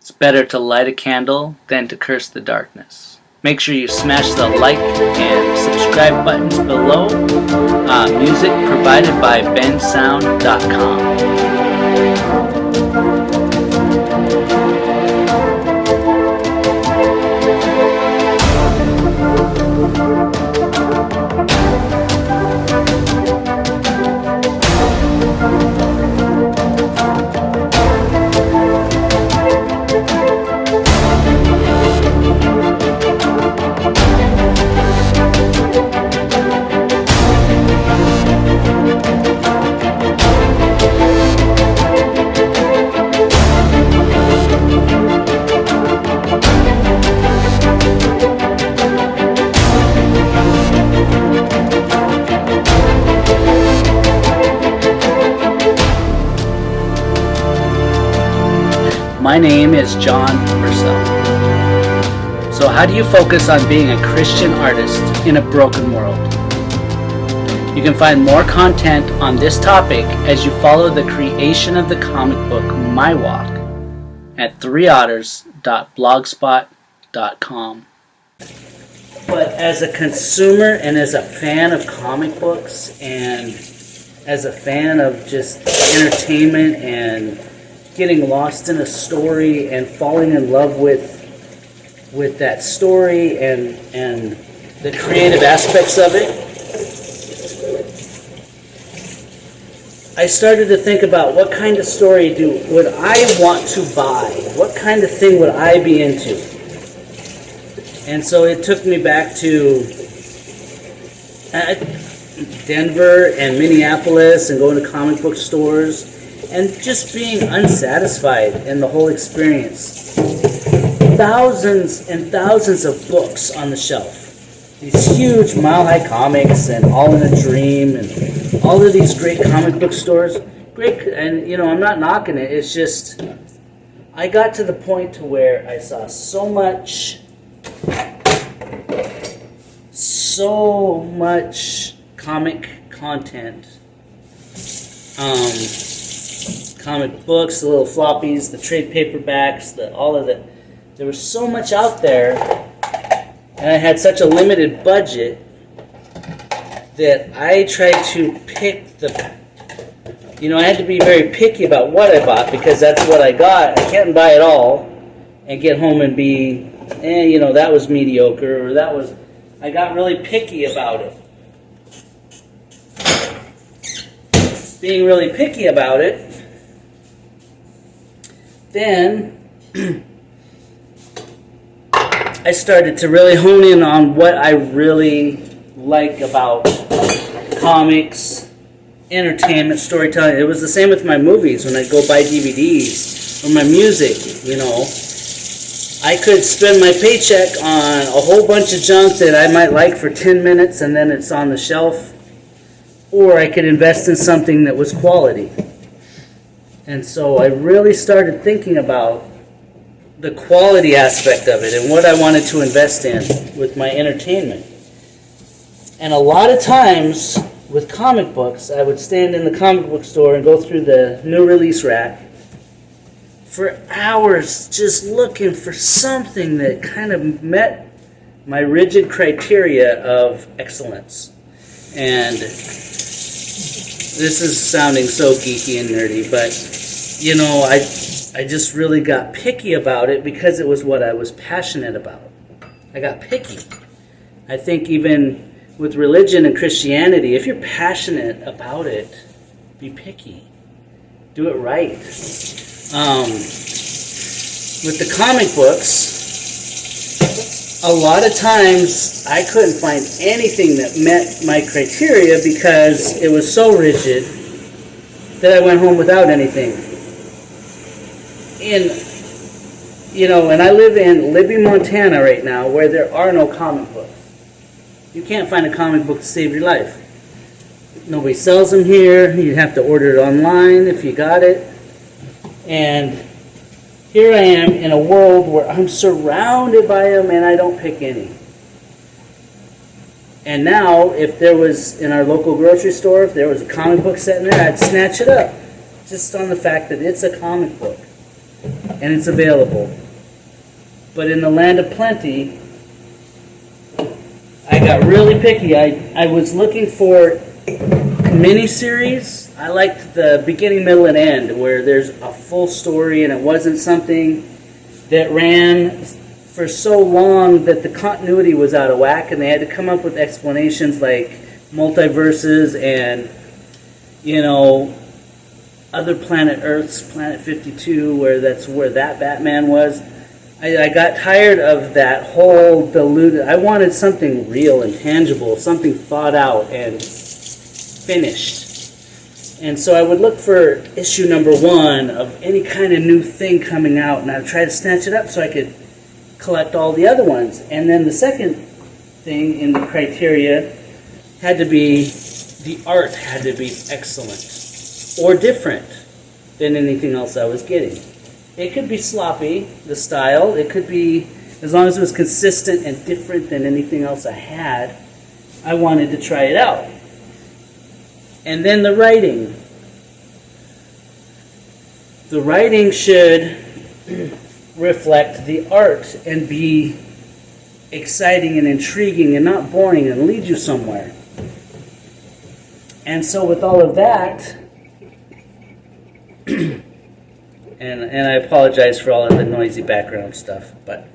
It's better to light a candle than to curse the darkness. Make sure you smash the like and subscribe buttons below. Music provided by bensound.com. My name is John Bursell. So how do you focus on being a Christian artist in a broken world? You can find more content on this topic as you follow the creation of the comic book My Walk at 3otters.blogspot.com. But as a consumer and as a fan of comic books and as a fan of just entertainment and getting lost in a story and falling in love with that story and the creative aspects of it, I started to think about what kind of story would I want to buy? What kind of thing would I be into? And so it took me back to Denver and Minneapolis and going to comic book stores and just being unsatisfied in the whole experience. Thousands and thousands of books on the shelf. These huge mile-high comics and All in a Dream and all of these great comic book stores. Great, and I'm not knocking it. It's just, I got to the point to where I saw so much comic content. Comic books, the little floppies, the trade paperbacks, all of it. There was so much out there, and I had such a limited budget that I tried to pick I had to be very picky about what I bought because that's what I got. I can't buy it all and get home and be, that was mediocre, or I got really picky about it. Being really picky about it, then I started to really hone in on what I really like about comics, entertainment, storytelling. It was the same with my movies when I'd go buy DVDs, or my music, I could spend my paycheck on a whole bunch of junk that I might like for 10 minutes and then it's on the shelf, or I could invest in something that was quality. And so I really started thinking about the quality aspect of it and what I wanted to invest in with my entertainment. And a lot of times with comic books, I would stand in the comic book store and go through the new release rack for hours just looking for something that kind of met my rigid criteria of excellence. And this is sounding so geeky and nerdy, but I just really got picky about it because it was what I was passionate about. I got picky. I think even with religion and Christianity, if you're passionate about it, be picky. Do it right. With the comic books, a lot of times I couldn't find anything that met my criteria because it was so rigid that I went home without anything. And I live in Libby, Montana right now, where there are no comic books. You can't find a comic book to save your life. Nobody sells them here. You'd have to order it online if you got it. And here I am in a world where I'm surrounded by them and I don't pick any. And now, if there was, in our local grocery store, if there was a comic book sitting there, I'd snatch it up. Just on the fact that it's a comic book. and it's available. But in the land of plenty, I got really picky. I was looking for miniseries. I liked the beginning, middle, and end, where there's a full story and it wasn't something that ran for so long that the continuity was out of whack, and they had to come up with explanations like multiverses and, other planet Earth's Planet 52, where that's where that Batman was. I got tired of that whole diluted. I wanted something real and tangible, something thought out and finished. And so I would look for issue number 1 of any kind of new thing coming out, and I'd try to snatch it up so I could collect all the other ones. And then the second thing in the criteria had to be the art had to be excellent or different than anything else I was getting. It could be sloppy, the style. It could be, as long as it was consistent and different than anything else I had, I wanted to try it out. And then the writing. The writing should reflect the art and be exciting and intriguing and not boring and lead you somewhere. And so with all of that, and I apologize for all of the noisy background stuff, but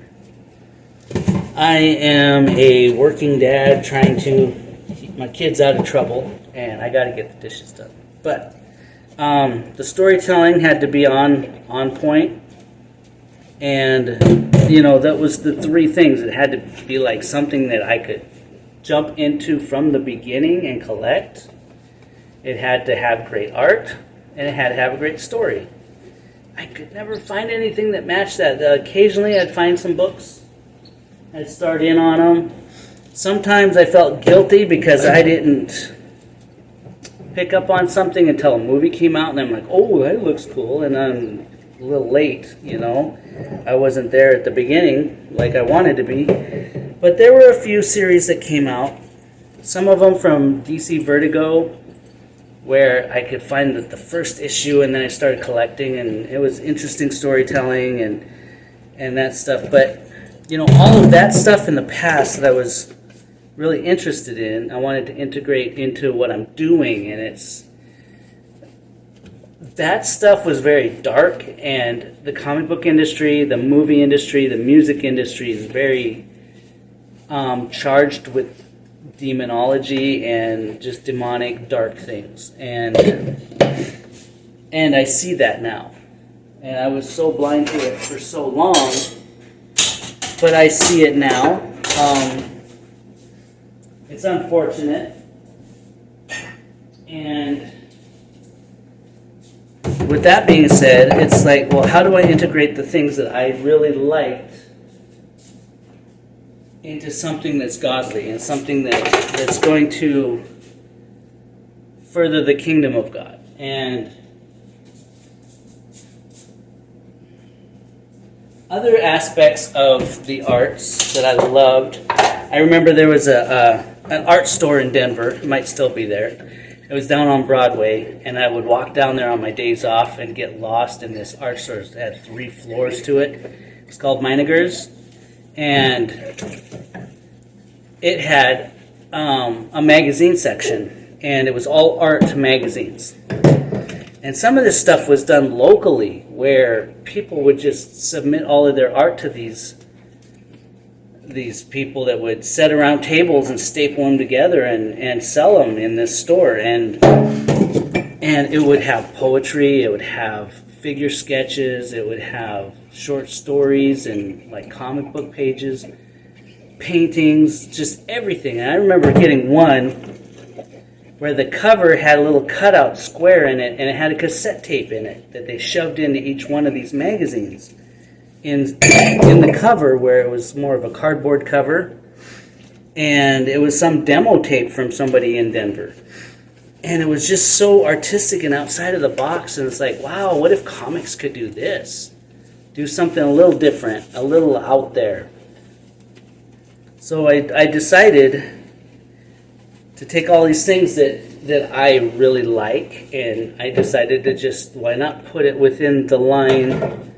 I am a working dad trying to keep my kids out of trouble, and I got to get the dishes done. But the storytelling had to be on point, and that was the 3 things. It had to be like something that I could jump into from the beginning and collect. It had to have great art, and it had to have a great story. I could never find anything that matched that. Occasionally I'd find some books. I'd start in on them. Sometimes I felt guilty because I didn't pick up on something until a movie came out, and I'm like, oh, that looks cool, and I'm a little late, I wasn't there at the beginning like I wanted to be. But there were a few series that came out, some of them from DC Vertigo, where I could find the first issue, and then I started collecting, and it was interesting storytelling and that stuff. But, all of that stuff in the past that I was really interested in, I wanted to integrate into what I'm doing, and that stuff was very dark, and the comic book industry, the movie industry, the music industry is very charged with demonology and just demonic dark things, and I see that now, and I was so blind to it for so long, but I see it now. It's unfortunate, and with that being said, it's like, well, how do I integrate the things that I really liked into something that's godly and something that's going to further the kingdom of God? And other aspects of the arts that I loved, I remember there was an art store in Denver. It might still be there. It was down on Broadway, and I would walk down there on my days off and get lost in this art store. It had 3 floors to it. It was called Meininger's. And it had a magazine section, and it was all art magazines. And some of this stuff was done locally, where people would just submit all of their art to these people that would sit around tables and staple them together and sell them in this store. And it would have poetry, it would have figure sketches, it would have short stories and like comic book pages, paintings, just everything. And I remember getting one where the cover had a little cutout square in it, and it had a cassette tape in it that they shoved into each one of these magazines. In the cover, where it was more of a cardboard cover, and it was some demo tape from somebody in Denver. And it was just so artistic and outside of the box, and it's like, wow, what if comics could do this? Do something a little different, a little out there. So I decided to take all these things that I really like, and I decided to just, why not put it within the line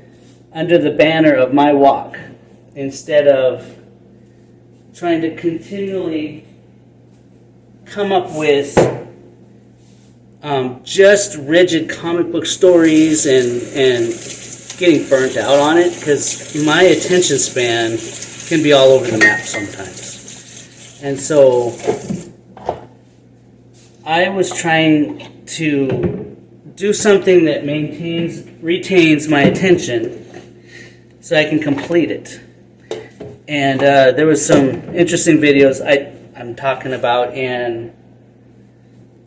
under the banner of my walk, instead of trying to continually come up with just rigid comic book stories and getting burnt out on it, because my attention span can be all over the map sometimes. And so I was trying to do something that retains my attention so I can complete it. And there was some interesting videos I'm talking about, and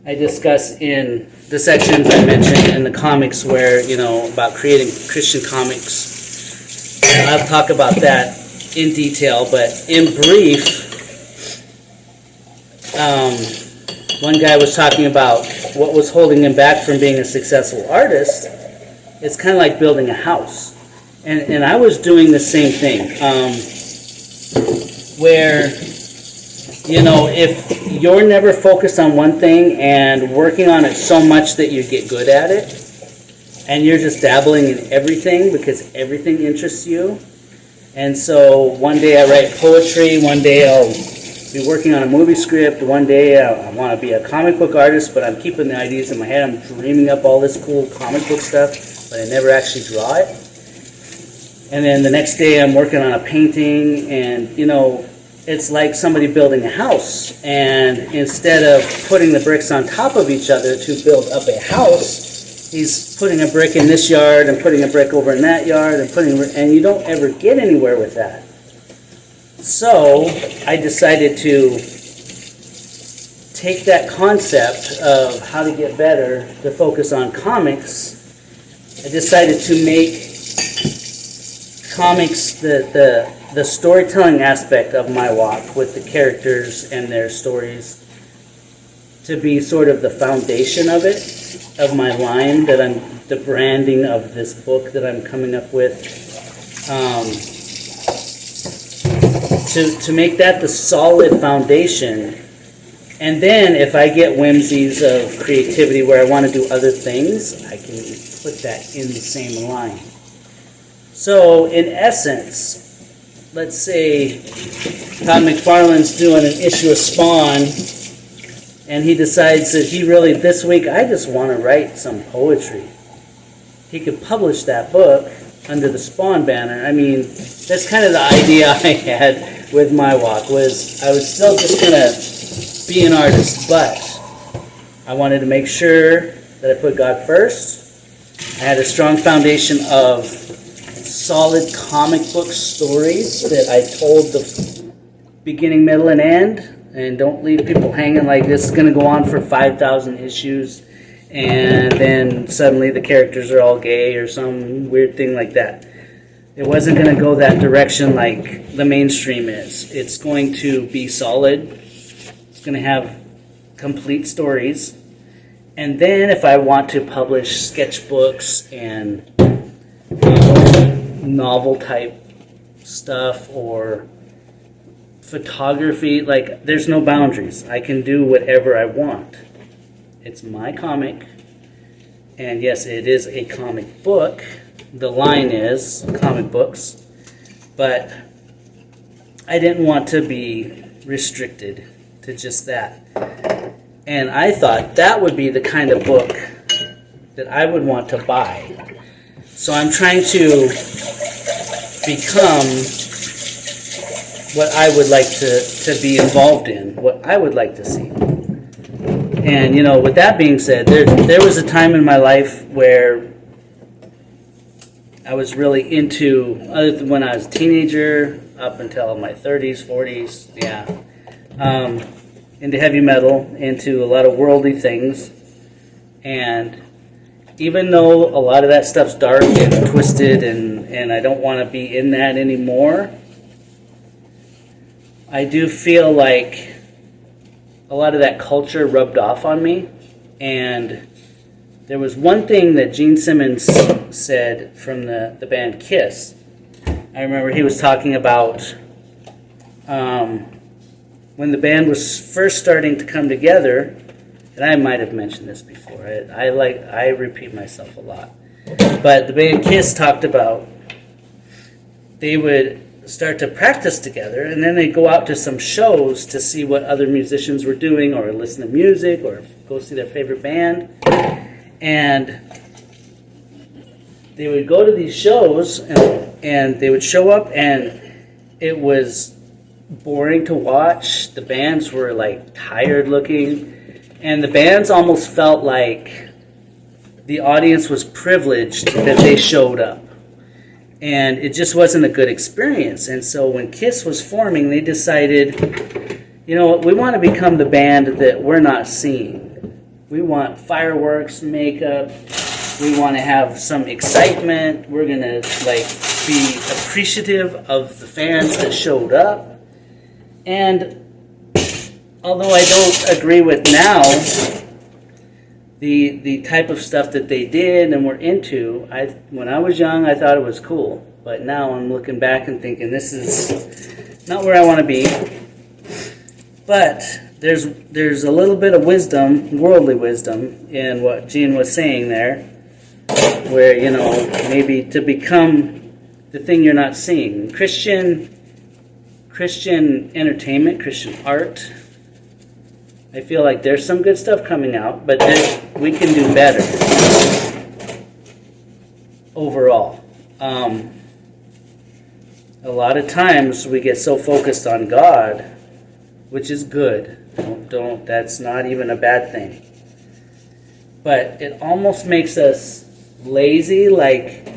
I discuss in the sections I mentioned in the comics where, about creating Christian comics. I'll talk about that in detail, but in brief, one guy was talking about what was holding him back from being a successful artist. It's kind of like building a house. And I was doing the same thing, where, if you're never focused on one thing and working on it so much that you get good at it, and you're just dabbling in everything because everything interests you. And so one day I write poetry, one day I'll be working on a movie script, one day I want to be a comic book artist, but I'm keeping the ideas in my head. I'm dreaming up all this cool comic book stuff, but I never actually draw it. And then the next day I'm working on a painting, and it's like somebody building a house, and instead of putting the bricks on top of each other to build up a house, he's putting a brick in this yard and putting a brick over in that yard and you don't ever get anywhere with that. So I decided to take that concept of how to get better to focus on comics. I decided to make comics the storytelling aspect of my walk with the characters and their stories to be sort of the foundation of it, of my line, the branding of this book that I'm coming up with. To make that the solid foundation. And then if I get whimsies of creativity where I want to do other things, I can put that in the same line. So in essence, let's say Todd McFarlane's doing an issue of Spawn, and he decides that this week, I just want to write some poetry. He could publish that book under the Spawn banner. I mean, that's kind of the idea I had with my walk, was I was still just going to be an artist, but I wanted to make sure that I put God first. I had a strong foundation of solid comic book stories that I told the beginning, middle, and end, and don't leave people hanging like this is going to go on for 5,000 issues, and then suddenly the characters are all gay or some weird thing like that. It wasn't going to go that direction like the mainstream is. It's going to be solid. It's going to have complete stories. And then if I want to publish sketchbooks and novel type stuff or photography, like, there's no boundaries. I can do whatever I want. It's my comic, and yes, it is a comic book. The line is comic books, but I didn't want to be restricted to just that. And I thought that would be the kind of book that I would want to buy. So I'm trying to become what I would like to be involved in, what I would like to see. And, with that being said, there was a time in my life where I was really into, other than when I was a teenager, up until my 30s, 40s, into heavy metal, into a lot of worldly things. And even though a lot of that stuff's dark and twisted and I don't want to be in that anymore, I do feel like a lot of that culture rubbed off on me. And there was one thing that Gene Simmons said from the band Kiss. I remember he was talking about when the band was first starting to come together, and I might have mentioned this before. I repeat myself a lot. But the band Kiss talked about they would start to practice together, and then they'd go out to some shows to see what other musicians were doing, or listen to music, or go see their favorite band. And they would go to these shows, and they would show up, and it was boring to watch. The bands were like tired looking, and the bands almost felt like the audience was privileged that they showed up. And it just wasn't a good experience. And so when KISS was forming, they decided, you know what, we want to become the band that we're not seeing. We want fireworks, makeup. We want to have some excitement. We're going to be appreciative of the fans that showed up. And although I don't agree with now the type of stuff that they did and were into, when I was young, I thought it was cool. But now I'm looking back and thinking, this is not where I want to be. But there's a little bit of wisdom, worldly wisdom, in what Gene was saying there, where, you know, maybe to become the thing you're not seeing. Christian entertainment, Christian art, I feel like there's some good stuff coming out, but we can do better overall. A lot of times we get so focused on God, which is good. That's not even a bad thing. But it almost makes us lazy, like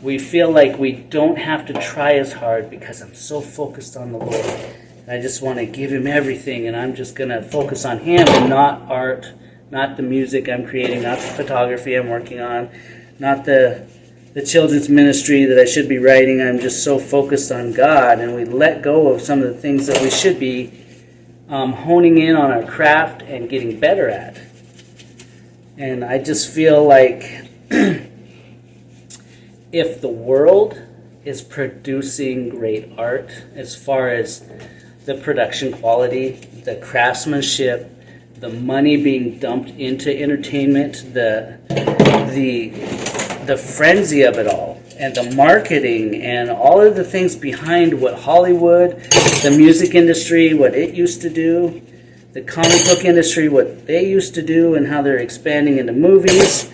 we feel like we don't have to try as hard because I'm so focused on the Lord. I just want to give Him everything, and I'm just going to focus on Him and not art, not the music I'm creating, not the photography I'm working on, not the children's ministry that I should be writing. I'm just so focused on God, and we let go of some of the things that we should be honing in on our craft and getting better at. And I just feel like if the world is producing great art, as far as the production quality, the craftsmanship, the money being dumped into entertainment, the frenzy of it all, and the marketing, and all of the things behind what Hollywood, the music industry, what it used to do, the comic book industry, what they used to do, and how they're expanding into movies.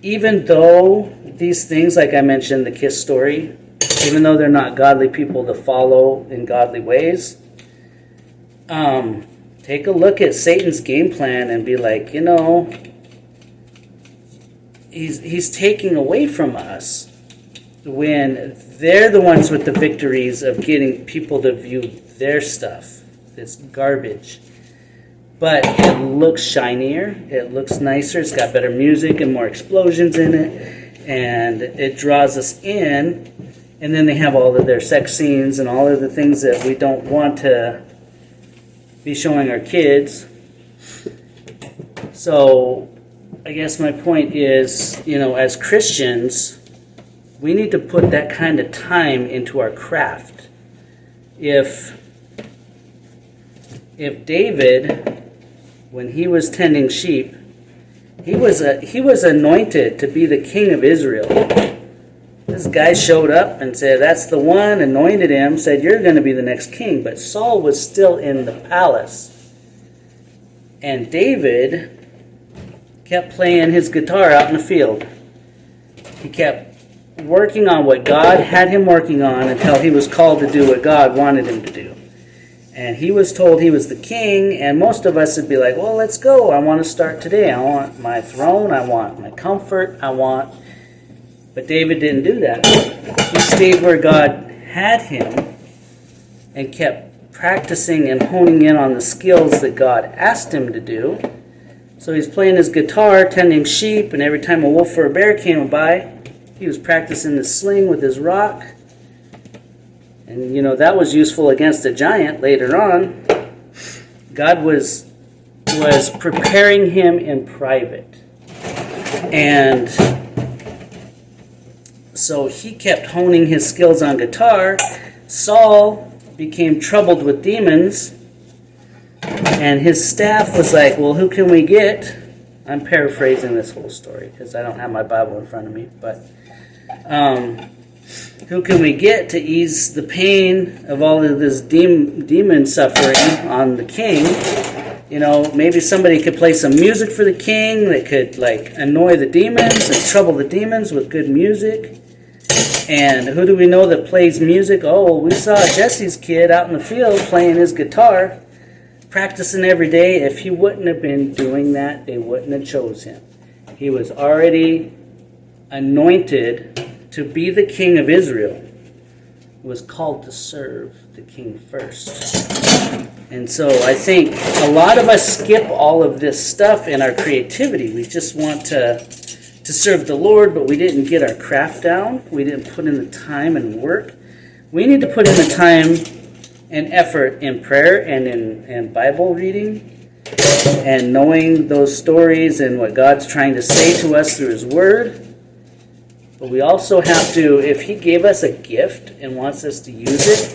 Even though these things, like I mentioned, the KISS story, even though they're not godly people to follow in godly ways, take a look at Satan's game plan and be like, you know, he's taking away from us when they're the ones with the victories of getting people to view their stuff, this garbage. But it looks shinier, it looks nicer, it's got better music and more explosions in it, and it draws us in. And then they have all of their sex scenes and all of the things that we don't want to be showing our kids. So I guess my point is, you know, as Christians, we need to put that kind of time into our craft. If David, when he was tending sheep, he was anointed to be the king of Israel. This guy showed up and said, that's the one, anointed him, said, you're going to be the next king. But Saul was still in the palace. And David kept playing his guitar out in the field. He kept working on what God had him working on until he was called to do what God wanted him to do. And he was told he was the king, and most of us would be like, well, let's go. I want to start today. I want my throne. I want my comfort. But David didn't do that. He stayed where God had him and kept practicing and honing in on the skills that God asked him to do. So he's playing his guitar, tending sheep, and every time a wolf or a bear came by, he was practicing the sling with his rock. And, you know, that was useful against a giant later on. God was preparing him in private. And so he kept honing his skills on guitar. Saul became troubled with demons. And his staff was like, well, who can we get? I'm paraphrasing this whole story because I don't have my Bible in front of me. But Who can we get to ease the pain of all of this demon suffering on the king? You know, maybe somebody could play some music for the king that could, like, annoy the demons and trouble the demons with good music. And who do we know that plays music? Oh, we saw Jesse's kid out in the field playing his guitar, practicing every day. If he wouldn't have been doing that, they wouldn't have chose him. He was already anointed to be the king of Israel. He was called to serve the king first. And so I think a lot of us skip all of this stuff in our creativity. We just want to serve the Lord, but we didn't get our craft down. We didn't put in the time and work. We need to put in the time and effort in prayer and in Bible reading and knowing those stories and what God's trying to say to us through His Word. But we also have to, if He gave us a gift and wants us to use it,